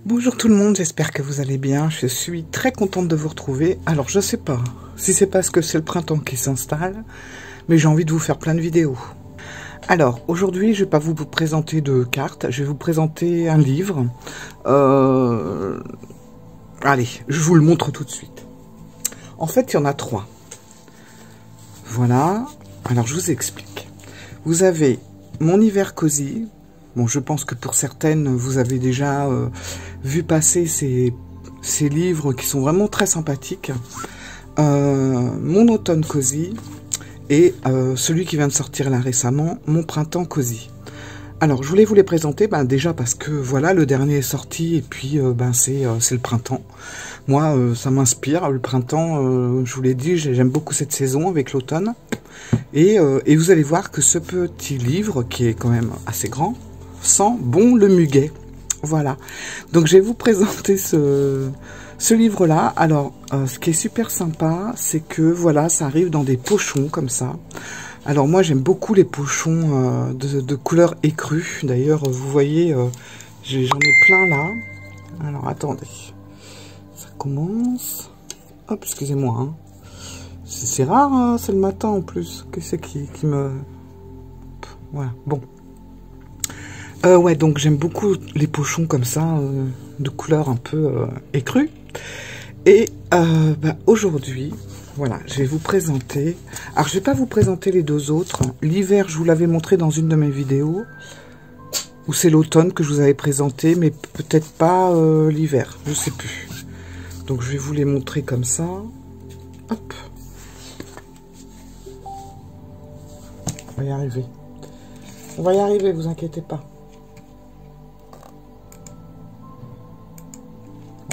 Bonjour tout le monde, j'espère que vous allez bien. Je suis très contente de vous retrouver. Alors je sais pas si c'est parce que c'est le printemps qui s'installe, mais j'ai envie de vous faire plein de vidéos. Alors aujourd'hui je vais pas vous présenter de cartes, je vais vous présenter un livre. Allez, je vous le montre tout de suite. En fait il y en a 3. Voilà, alors je vous explique. Vous avez Mon hiver cosy. Bon, je pense que pour certaines, vous avez déjà vu passer ces livres qui sont vraiment très sympathiques. Mon automne cosy et celui qui vient de sortir là récemment, Mon printemps cosy. Alors, je voulais vous les présenter, déjà parce que voilà, le dernier est sorti et puis c'est le printemps. Moi, ça m'inspire, le printemps, je vous l'ai dit, j'aime beaucoup cette saison avec l'automne. Et vous allez voir que ce petit livre, qui est quand même assez grand, sent bon le muguet. Voilà. Donc je vais vous présenter ce livre-là. Alors, ce qui est super sympa, c'est que voilà, ça arrive dans des pochons comme ça. Alors moi, j'aime beaucoup les pochons de couleur écrue. D'ailleurs, vous voyez, j'en ai plein là. Alors, attendez. Ça commence. Hop, excusez-moi. Hein. C'est rare, hein, c'est le matin en plus. Qu'est-ce qui me... Voilà, bon. Ouais, donc j'aime beaucoup les pochons comme ça, de couleur un peu écrue. Et aujourd'hui, voilà, je vais vous présenter... Alors, je vais pas vous présenter les deux autres. L'hiver, je vous l'avais montré dans une de mes vidéos. Ou c'est l'automne que je vous avais présenté, mais peut-être pas l'hiver, je sais plus. Donc, je vais vous les montrer comme ça. Hop. On va y arriver. On va y arriver, vous inquiétez pas.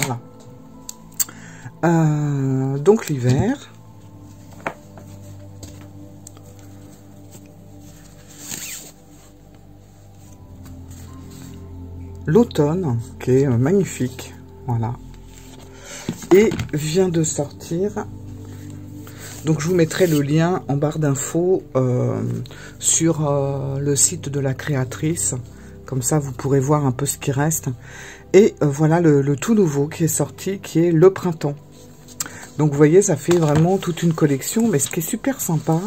Voilà. Donc l'hiver. L'automne, qui est magnifique. Voilà. Et vient de sortir. Donc je vous mettrai le lien en barre d'infos sur le site de la créatrice. Comme ça, vous pourrez voir un peu ce qui reste. Et voilà le tout nouveau qui est sorti, qui est le printemps. Donc vous voyez, ça fait vraiment toute une collection. Mais ce qui est super sympa,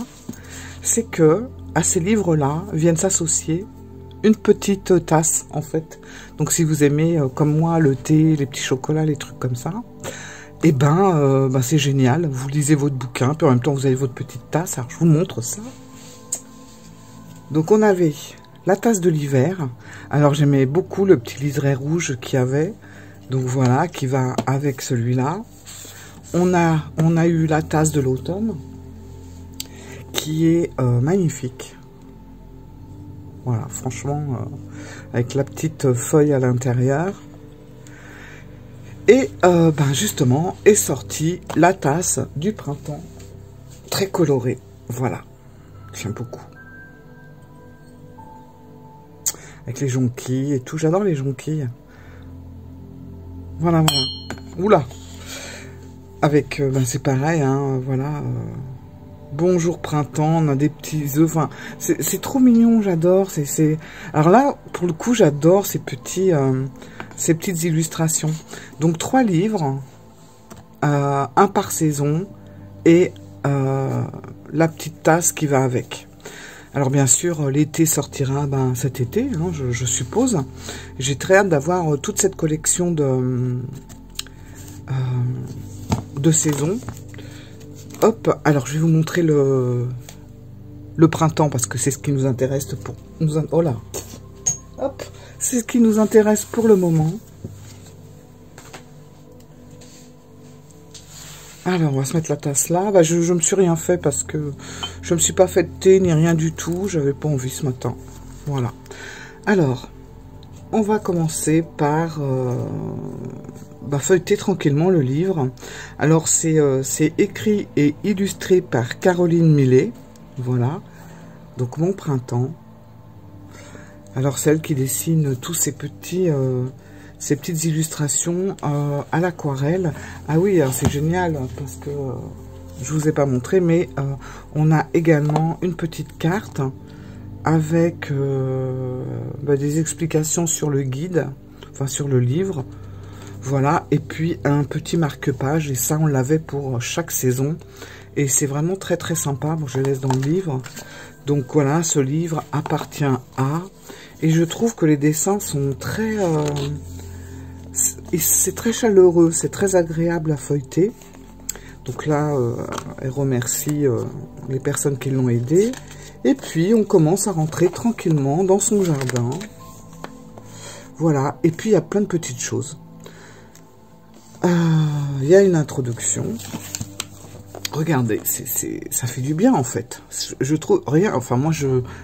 c'est que à ces livres-là viennent s'associer une petite tasse, en fait. Donc si vous aimez, comme moi, le thé, les petits chocolats, les trucs comme ça, et c'est génial. Vous lisez votre bouquin, puis en même temps, vous avez votre petite tasse. Alors, je vous montre ça. Donc on avait... la tasse de l'hiver. Alors j'aimais beaucoup le petit liseré rouge qu'il y avait. Donc voilà, qui va avec celui-là. On a eu la tasse de l'automne, qui est magnifique. Voilà, franchement, avec la petite feuille à l'intérieur. Et justement, est sortie la tasse du printemps, très colorée. Voilà, j'aime beaucoup. Avec les jonquilles et tout. J'adore les jonquilles. Voilà, voilà. Oula. Avec, c'est pareil, hein, voilà. Bonjour printemps, on a des petits œufs. Enfin, c'est trop mignon, j'adore. Alors là, pour le coup, j'adore ces petites illustrations. Donc, 3 livres, un par saison, et la petite tasse qui va avec. Alors bien sûr, l'été sortira cet été, hein, je suppose. J'ai très hâte d'avoir toute cette collection de saisons. Hop, alors je vais vous montrer le printemps parce que c'est ce qui nous intéresse pour oh là. Hop, c'est ce qui nous intéresse pour le moment. Alors, on va se mettre la tasse là. Je me suis rien fait parce que je me suis pas fait de thé ni rien du tout. J'avais pas envie ce matin. Voilà. Alors, on va commencer par feuilleter tranquillement le livre. Alors, c'est écrit et illustré par Caroline Millet. Voilà. Donc, Mon printemps. Alors, celle qui dessine tous ces petites illustrations à l'aquarelle. Ah oui, c'est génial parce que je vous ai pas montré, mais on a également une petite carte avec des explications sur le guide. enfin sur le livre. Voilà, et puis un petit marque-page, et ça on l'avait pour chaque saison. Et c'est vraiment très très sympa, bon, je laisse dans le livre. Donc voilà, ce livre appartient à... Et je trouve que les dessins sont très... c'est très chaleureux, c'est très agréable à feuilleter. Donc là, elle remercie les personnes qui l'ont aidé. Et puis, on commence à rentrer tranquillement dans son jardin. Voilà, et puis il y a plein de petites choses. Il y a une introduction. Regardez, ça fait du bien en fait. Je trouve, rien, enfin moi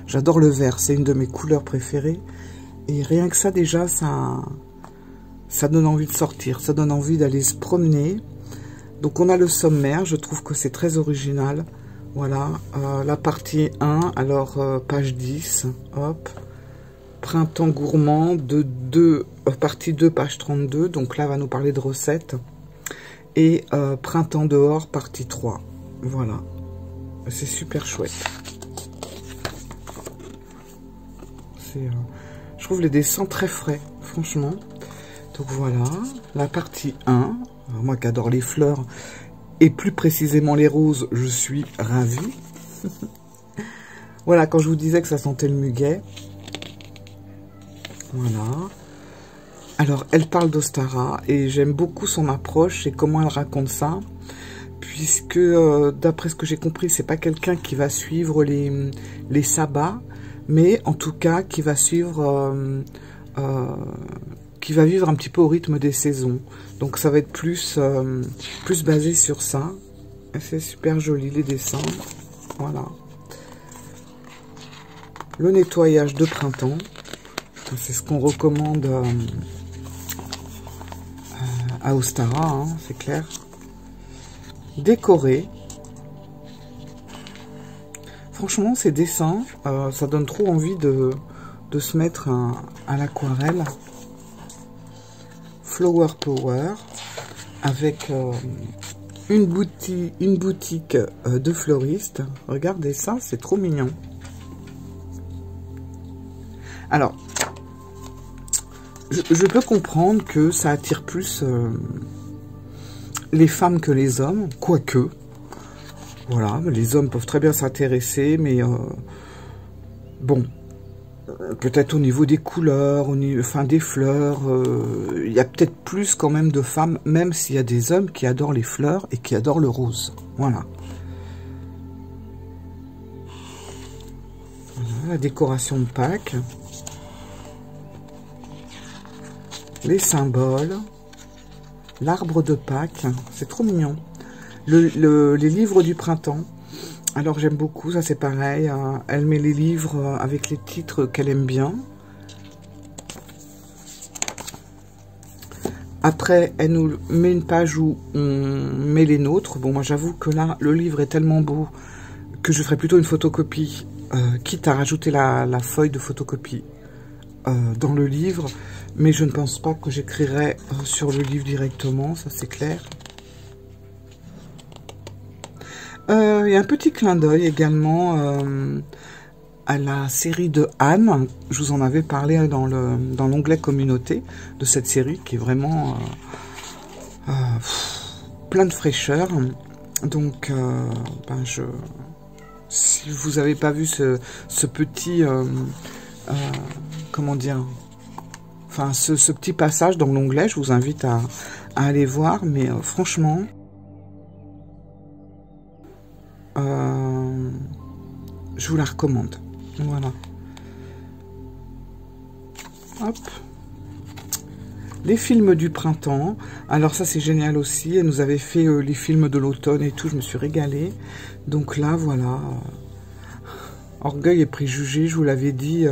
j'adore le vert, c'est une de mes couleurs préférées. Et rien que ça déjà, ça donne envie de sortir, ça donne envie d'aller se promener. Donc on a le sommaire, je trouve que c'est très original. Voilà, la partie 1, alors page 10, hop. Printemps gourmand, partie 2, page 32. Donc là, va nous parler de recettes. Et printemps dehors, partie 3. Voilà, c'est super chouette. Je trouve les dessins très frais, franchement. Donc voilà, la partie 1. Alors, moi qui adore les fleurs, et plus précisément les roses, je suis ravie. Voilà, quand je vous disais que ça sentait le muguet. Voilà. Alors, elle parle d'Ostara, et j'aime beaucoup son approche et comment elle raconte ça. Puisque, d'après ce que j'ai compris, c'est pas quelqu'un qui va suivre les sabbats, mais en tout cas, qui va suivre... qui va vivre un petit peu au rythme des saisons. Donc ça va être plus basé sur ça. C'est super joli les dessins. Voilà. Le nettoyage de printemps. C'est ce qu'on recommande à Ostara, hein, c'est clair. Décorer. Franchement, ces dessins, ça donne trop envie de se mettre à l'aquarelle. Flower Power, avec une boutique de fleuristes. Regardez ça, c'est trop mignon. Alors, je peux comprendre que ça attire plus les femmes que les hommes, quoique. Voilà, les hommes peuvent très bien s'intéresser, mais bon... Peut-être au niveau des couleurs, enfin des fleurs, il y a peut-être plus quand même de femmes, même s'il y a des hommes qui adorent les fleurs et qui adorent le rose. Voilà. Voilà la décoration de Pâques. Les symboles. L'arbre de Pâques. C'est trop mignon. Les livres du printemps. Alors j'aime beaucoup, ça c'est pareil, elle met les livres avec les titres qu'elle aime bien. Après, elle nous met une page où on met les nôtres. Bon, moi j'avoue que là, le livre est tellement beau que je ferai plutôt une photocopie, quitte à rajouter la feuille de photocopie dans le livre. Mais je ne pense pas que j'écrirai sur le livre directement, ça c'est clair. Il y a un petit clin d'œil également à la série de Anne. Je vous en avais parlé dans l'onglet communauté de cette série qui est vraiment plein de fraîcheur. Donc, si vous n'avez pas vu ce petit, comment dire, enfin ce petit passage dans l'onglet, je vous invite à aller voir. Mais franchement... je vous la recommande. Voilà. Hop. Les films du printemps. Alors ça c'est génial aussi. Elle nous avait fait les films de l'automne et tout. Je me suis régalée. Donc là voilà. Orgueil et préjugés. Je vous l'avais dit.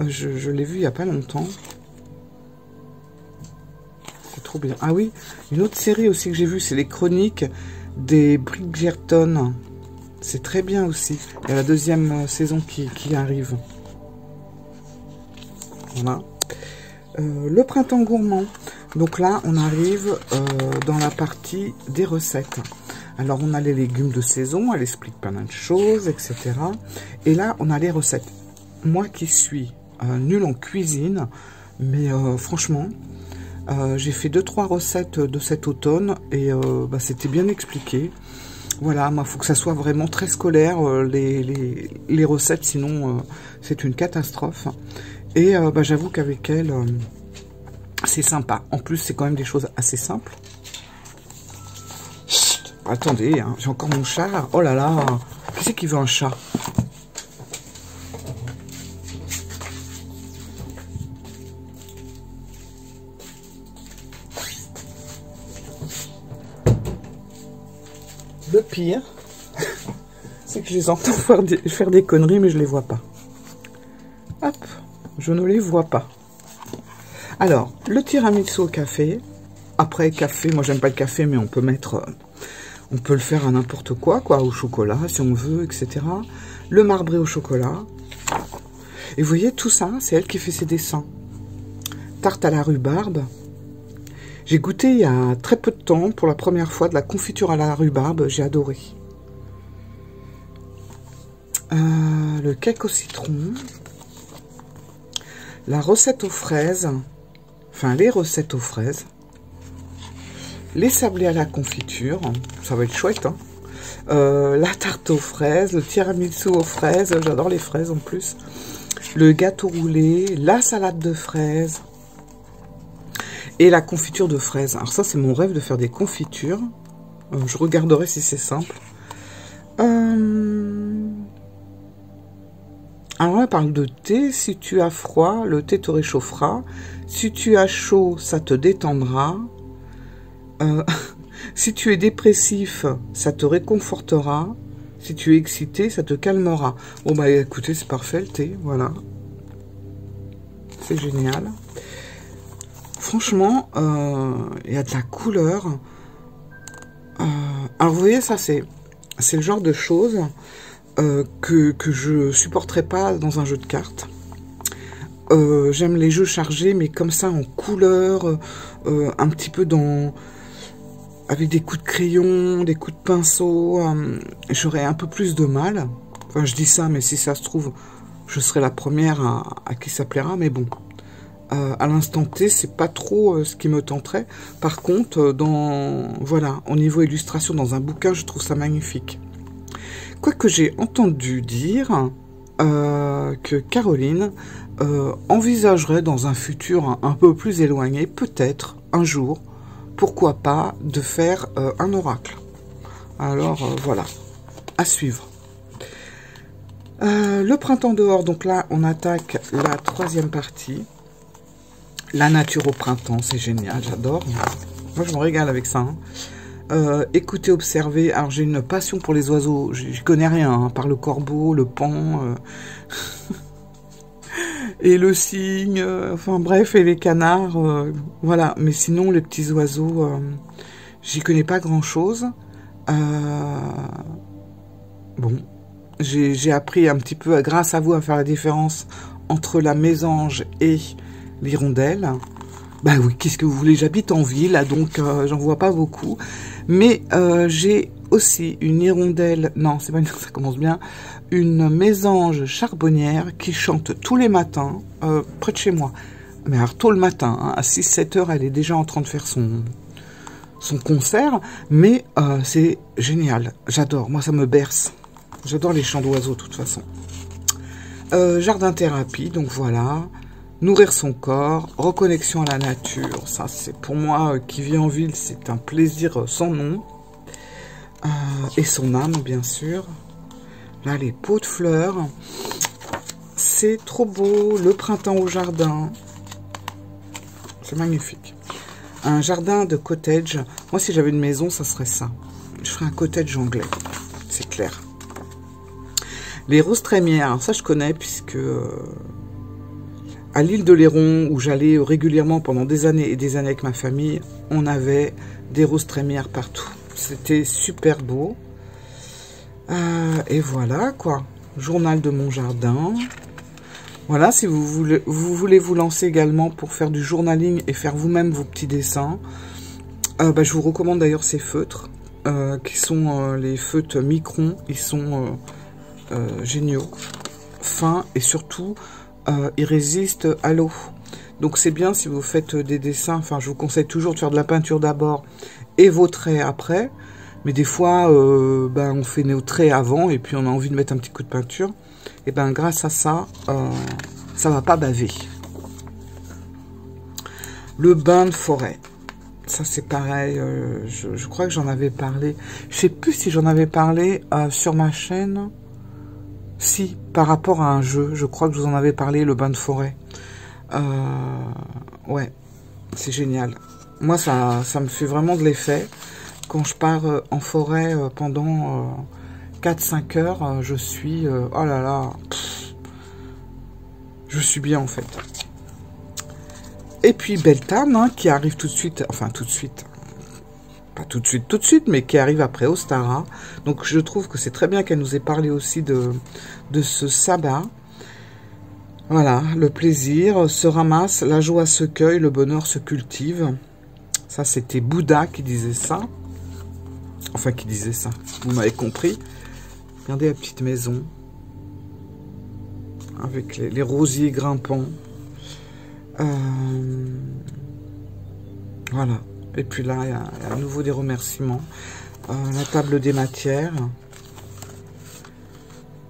Je l'ai vu il n'y a pas longtemps. C'est trop bien. Ah oui. Une autre série aussi que j'ai vue. C'est les chroniques des Bridgerton. C'est très bien aussi. Il y a la deuxième saison qui arrive. Voilà. Le printemps gourmand. Donc là, on arrive dans la partie des recettes. Alors, on a les légumes de saison. Elle explique plein de choses, etc. Et là, on a les recettes. Moi qui suis nulle en cuisine, Mais franchement, j'ai fait 2-3 recettes de cet automne et bah, c'était bien expliqué. Voilà, il faut que ça soit vraiment très scolaire, les recettes, sinon c'est une catastrophe. Et bah, j'avoue qu'avec elle, c'est sympa. En plus, c'est quand même des choses assez simples. Chut, attendez, hein, j'ai encore mon chat. Oh là là, qui c'est qui veut un chat? Le pire, c'est que je les entends faire des conneries, mais je les vois pas. Hop, je ne les vois pas. Alors, le tiramisu au café. Après, café, moi j'aime pas le café, mais on peut mettre... on peut le faire à n'importe quoi, au chocolat, si on veut, etc. Le marbré au chocolat. Et vous voyez, tout ça, c'est elle qui fait ses dessins. Tarte à la rhubarbe. J'ai goûté il y a très peu de temps, pour la première fois, de la confiture à la rhubarbe. J'ai adoré. Le cake au citron. La recette aux fraises. Enfin, les recettes aux fraises. Les sablés à la confiture. Ça va être chouette, hein. La tarte aux fraises. Le tiramisu aux fraises. J'adore les fraises en plus. Le gâteau roulé. La salade de fraises. Et la confiture de fraises. Alors ça, c'est mon rêve de faire des confitures. Je regarderai si c'est simple. Alors on parle de thé. Si tu as froid, le thé te réchauffera. Si tu as chaud, ça te détendra. Si tu es dépressif, ça te réconfortera. Si tu es excité, ça te calmera. Bon bah écoutez, c'est parfait le thé, voilà. C'est génial. Franchement, il y a de la couleur. Alors vous voyez, ça c'est le genre de choses que je supporterais pas dans un jeu de cartes. J'aime les jeux chargés, mais comme ça en couleur, un petit peu avec des coups de crayon, des coups de pinceau. J'aurais un peu plus de mal. Enfin, je dis ça, mais si ça se trouve, je serai la première à qui ça plaira, mais bon. À l'instant T, c'est pas trop ce qui me tenterait. Par contre, voilà, au niveau illustration, dans un bouquin, je trouve ça magnifique. Quoique j'ai entendu dire que Caroline envisagerait dans un futur un peu plus éloigné, peut-être un jour, pourquoi pas, de faire un oracle. Alors voilà, à suivre. Le printemps dehors, donc là, on attaque la 3e partie. La nature au printemps, c'est génial, j'adore. Moi, je me régale avec ça. Hein. Écouter, observer. Alors, j'ai une passion pour les oiseaux. Je connais rien, hein, par le corbeau, le paon, et le cygne. Enfin, bref, et les canards. Voilà. Mais sinon, les petits oiseaux, j'y connais pas grand-chose. Bon, j'ai appris un petit peu, grâce à vous, à faire la différence entre la mésange et l'hirondelle. Bah oui, qu'est-ce que vous voulez, j'habite en ville, donc j'en vois pas beaucoup. Mais j'ai aussi une hirondelle, non, c'est pas une, ça commence bien, une mésange charbonnière qui chante tous les matins près de chez moi. Mais alors tôt le matin, hein, à 6-7 heures, elle est déjà en train de faire son concert. Mais c'est génial, j'adore, moi ça me berce. J'adore les chants d'oiseaux de toute façon. Jardin thérapie, donc voilà. Nourrir son corps, reconnexion à la nature, ça c'est pour moi qui vis en ville, c'est un plaisir sans nom. Et son âme bien sûr. Là les pots de fleurs, c'est trop beau, le printemps au jardin, c'est magnifique. Un jardin de cottage, moi si j'avais une maison ça serait ça, je ferais un cottage anglais, c'est clair. Les roses trémières, alors ça je connais puisque... à l'île de Léron, où j'allais régulièrement pendant des années et des années avec ma famille, on avait des roses trémières partout. C'était super beau. Et voilà, quoi. Journal de mon jardin. Voilà, si vous voulez vous lancer également pour faire du journaling et faire vous-même vos petits dessins, je vous recommande d'ailleurs ces feutres, qui sont les feutres Micron. Ils sont géniaux, fins et surtout... ils résistent à l'eau. Donc c'est bien si vous faites des dessins, enfin je vous conseille toujours de faire de la peinture d'abord et vos traits après. Mais des fois, on fait nos traits avant et puis on a envie de mettre un petit coup de peinture. Et ben grâce à ça, ça va pas baver. Le bain de forêt. Ça c'est pareil, je crois que j'en avais parlé. Je sais plus si j'en avais parlé sur ma chaîne. Si, par rapport à un jeu, je crois que je vous en avais parlé, le bain de forêt. Ouais, c'est génial. Moi, ça me fait vraiment de l'effet. Quand je pars en forêt pendant 4-5 heures, je suis... oh là là, je suis bien en fait. Et puis Beltane, hein, qui arrive tout de suite, enfin tout de suite, pas tout de suite, mais qui arrive après Ostara. Donc je trouve que c'est très bien qu'elle nous ait parlé aussi de ce sabbat. Voilà, le plaisir se ramasse, la joie se cueille, le bonheur se cultive. Ça, c'était Bouddha qui disait ça. Enfin, qui disait ça, vous m'avez compris. Regardez la petite maison. Avec les rosiers grimpants. Voilà. Et puis là, il y a à nouveau des remerciements. La table des matières.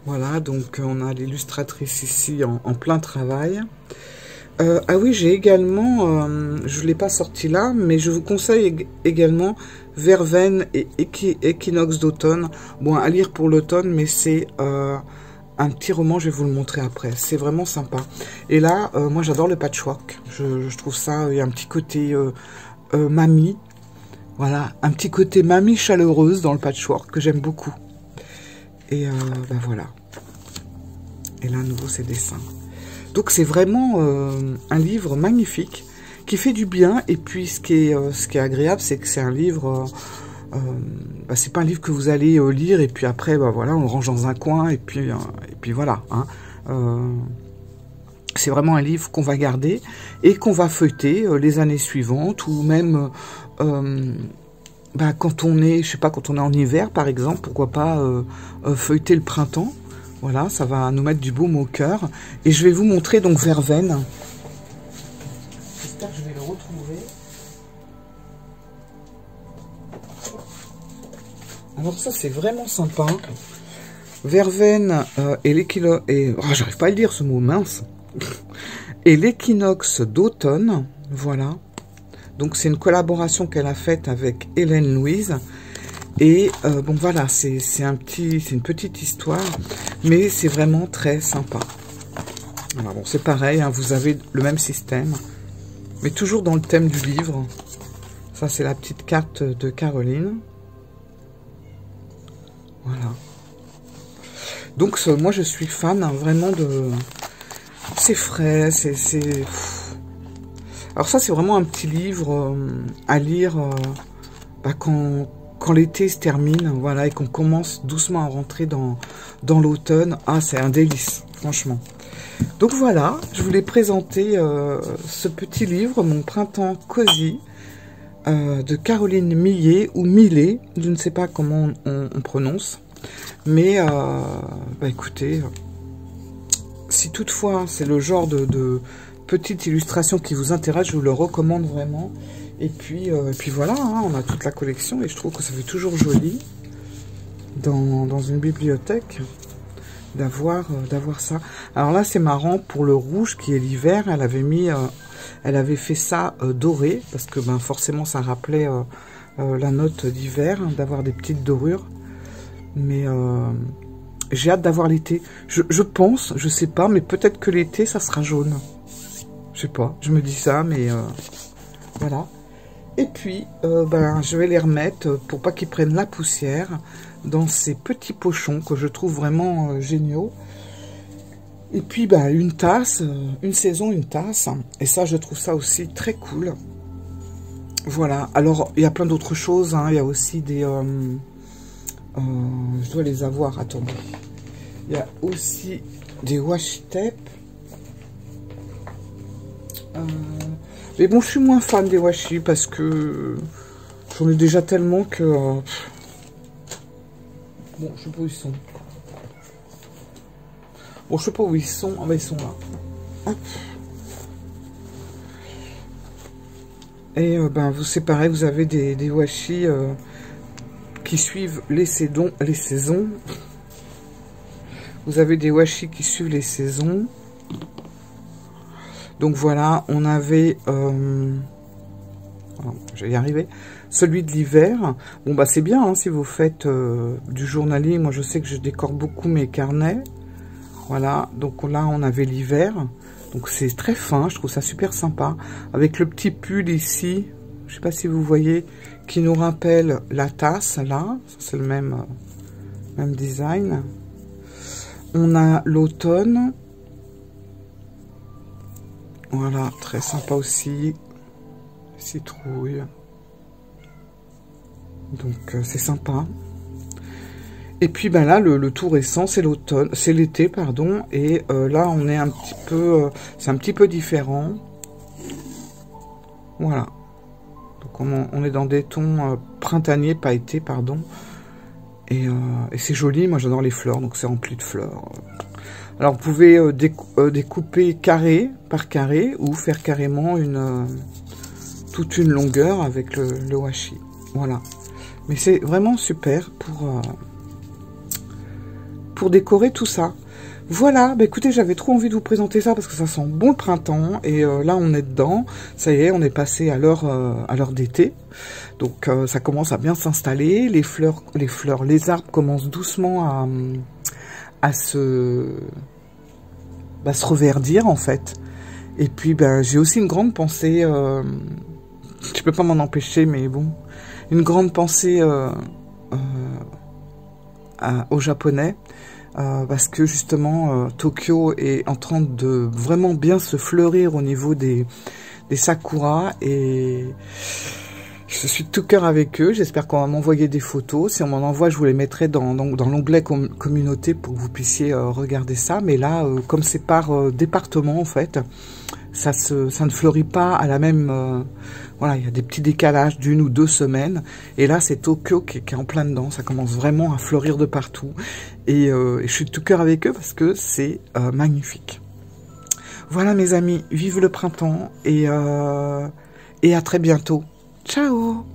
Voilà, donc on a l'illustratrice ici en plein travail. Ah oui, j'ai également, je ne l'ai pas sorti là, mais je vous conseille également Verveine et Équinoxe d'automne. Bon, à lire pour l'automne, mais c'est un petit roman, je vais vous le montrer après. C'est vraiment sympa. Et là, moi j'adore le patchwork. Je trouve ça, il y a un petit côté mamie. Voilà, un petit côté mamie chaleureuse dans le patchwork que j'aime beaucoup. Et voilà. Et là, à nouveau, ces dessins. Donc, c'est vraiment un livre magnifique qui fait du bien. Et puis, ce qui est agréable, c'est que c'est un livre... c'est pas un livre que vous allez lire et puis après, voilà, on le range dans un coin et puis voilà. Hein. C'est vraiment un livre qu'on va garder et qu'on va feuilleter les années suivantes ou même... quand on est, je sais pas, quand on est en hiver, par exemple, pourquoi pas feuilleter le printemps. Voilà, ça va nous mettre du baume au cœur. Et je vais vous montrer donc Verveine. J'espère que je vais le retrouver. Alors ça, c'est vraiment sympa. Verveine et l'équinoxe... Oh, j'arrive pas à le dire ce mot, mince. Et l'équinoxe d'automne, voilà. Donc c'est une collaboration qu'elle a faite avec Hélène Louise. Et bon voilà, c'est une petite histoire, mais c'est vraiment très sympa. Alors bon, c'est pareil, hein, vous avez le même système, mais toujours dans le thème du livre. Ça, c'est la petite carte de Caroline. Voilà. Donc moi, je suis fan, hein, vraiment de... C'est frais, c'est... Alors ça, c'est vraiment un petit livre à lire quand l'été se termine, voilà, et qu'on commence doucement à rentrer dans l'automne. Ah, c'est un délice, franchement. Donc voilà, je voulais présenter ce petit livre, Mon printemps cosy, de Caroline Millet, ou Millet, je ne sais pas comment on prononce. Mais, écoutez, si toutefois c'est le genre de petite illustration qui vous intéresse, je vous le recommande vraiment. Et puis voilà, hein, on a toute la collection et je trouve que ça fait toujours joli dans une bibliothèque d'avoir ça. Alors là, c'est marrant, pour le rouge qui est l'hiver, elle avait fait ça doré, parce que forcément ça rappelait la note d'hiver, hein, d'avoir des petites dorures. Mais j'ai hâte d'avoir l'été. Je pense, je sais pas, mais peut-être que l'été ça sera jaune. Je sais pas, je me dis ça, mais voilà. Et puis, je vais les remettre pour pas qu'ils prennent la poussière dans ces petits pochons que je trouve vraiment géniaux. Et puis, une tasse, une saison, une tasse. Et ça, je trouve ça aussi très cool. Voilà. Alors, il y a plein d'autres choses. Hein. Il y a aussi des... je dois les avoir. Attendez. Il y a aussi des washi tape. Mais bon, je suis moins fan des washi parce que j'en ai déjà tellement que... Bon, je sais pas où ils sont. Bon, je sais pas où ils sont. Ah, ils sont là. Hop. Et ben, vous séparez, vous avez des washi qui suivent les saisons. Vous avez des washi qui suivent les saisons. Donc voilà, on avait... je vais y arriver. Celui de l'hiver. Bon, bah c'est bien hein, si vous faites du journaling. Moi, je sais que je décore beaucoup mes carnets. Voilà, donc là, on avait l'hiver. Donc c'est très fin, je trouve ça super sympa. Avec le petit pull ici, je sais pas si vous voyez, qui nous rappelle la tasse, là. C'est le même design. On a l'automne. Voilà, très sympa aussi. Citrouille. Donc c'est sympa. Et puis ben là, le tout récent, c'est l'automne, c'est l'été, pardon. Et là, on est un petit peu, c'est un petit peu différent. Voilà. Donc on est dans des tons printaniers, pas été, pardon. Et c'est joli. Moi, j'adore les fleurs, donc c'est rempli de fleurs. Alors, vous pouvez découper carré par carré ou faire carrément toute une longueur avec le washi. Voilà. Mais c'est vraiment super pour décorer tout ça. Voilà, bah écoutez, j'avais trop envie de vous présenter ça parce que ça sent bon le printemps. Et là, on est dedans. Ça y est, on est passé à l'heure d'été. Donc, ça commence à bien s'installer. Les arbres commencent doucement à se reverdir, en fait. Et puis, ben, j'ai aussi une grande pensée... je peux pas m'en empêcher, mais bon... Une grande pensée aux Japonais. Parce que justement Tokyo est en train de vraiment bien se fleurir au niveau des sakuras et je suis de tout cœur avec eux. J'espère qu'on va m'envoyer des photos. Si on m'en envoie, je vous les mettrai dans l'onglet communauté pour que vous puissiez regarder ça. Mais là, comme c'est par département en fait, ça ne fleurit pas à la même... voilà, il y a des petits décalages d'1 ou 2 semaines. Et là, c'est Tokyo qui est en plein dedans. Ça commence vraiment à fleurir de partout. Et je suis de tout cœur avec eux parce que c'est magnifique. Voilà mes amis, vive le printemps et à très bientôt. Ciao!